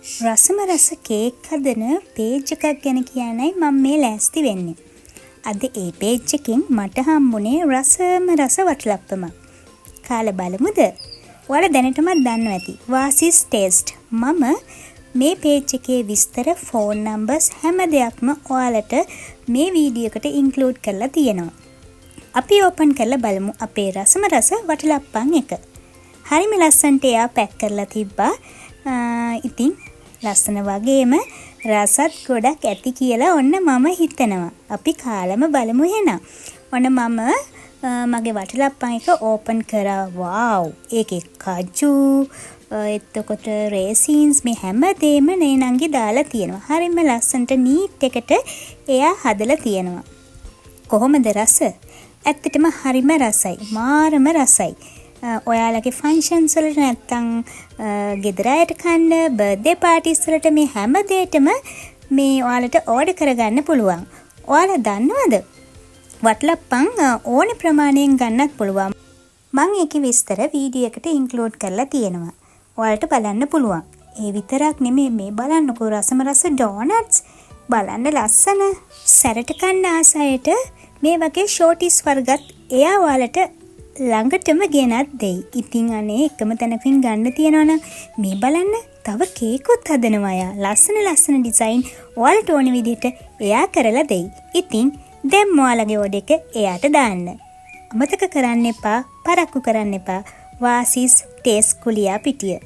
රසම රස කේක් හදන පේජ් එකක් ගැන කියන්නයි මම මේ ලෑස්ති වෙන්නේ. අද ඒ පේජ් එකෙන් මට හම්බුනේ රසම රස වටලප්පමක්. කාලා බලමුද? ඔයාලා දැනටමත් දන්නවා ඇති. වාසිස් ටේස්ට්. මම මේ පේජ් එකේ විස්තර, ෆෝන් නම්බර්ස් හැම දෙයක්ම ඔයාලට මේ වීඩියෝ එකට ඉන්ක්ලූඩ් කරලා තියෙනවා. අපි ඕපන් කරලා බලමු අපේ රසම රස වටලප්පන් එක. හරිම ලස්සනට එයා පැක් කරලා තිබ්බා. ඉතින් ලස්සන වගේම රසත් ගොඩක් ඇති කියලා ඔන්න මම හිතනවා. අපි කාලම බලමු එහෙනම්. ඔන්න මම මගේ වටලප්පන් එක ඕපන් කරා. වව්! ඒකේ කජු, එතකොට රේසින්ස් මේ හැමදේම නේනංගි දාලා තියෙනවා. හරිම ලස්සනට නීට් එකට එයා හදලා තියෙනවා. කොහොමද රස? ඇත්තටම හරිම රසයි. මාරම රසයි. ඔයාලගේ ෆන්ක්ෂන්ස් වලට නැත්තම් ගෙදර අයට කන්න, බර්ත්ඩේ පාටිස් වලට මේ හැම දෙයකම මේ ඔයාලට ඕඩර් කරගන්න පුළුවන්. ඔයාලා දන්නවද? වටලප්පන් ඕන ප්‍රමාණයෙන් ගන්නත් පුළුවන්. මම ඒකේ විස්තර වීඩියෝ එකට ඉන්ක්ලූඩ් කරලා තියෙනවා. ඔයාලට බලන්න පුළුවන්. ඒ විතරක් නෙමෙයි, මේ බලන්නකෝ රසම රස ඩෝනට්ස්. බලන්න ලස්සන. සැරට කන්න ආසයට මේ වගේ ෂෝටිස් වර්ගත් එයා ඔයාලට ළඟටම ගෙනත් දෙයි. ඉතින් අනේ එකම තැනකින් ගන්න තියනවනම් මේ බලන්න තව කේකුත් හදනවා එයා. ලස්සන ඩිසයින් ඔයාලට ඕන විදිහට එයා කරලා දෙයි. ඉතින් දැන් ඔයාලගේ ඕඩර් එක එයාට දාන්න. අමතක කරන්න එපා, පරක්කු කරන්න එපා. වාසිස් ටේස්ට් කුලියා පිටිය.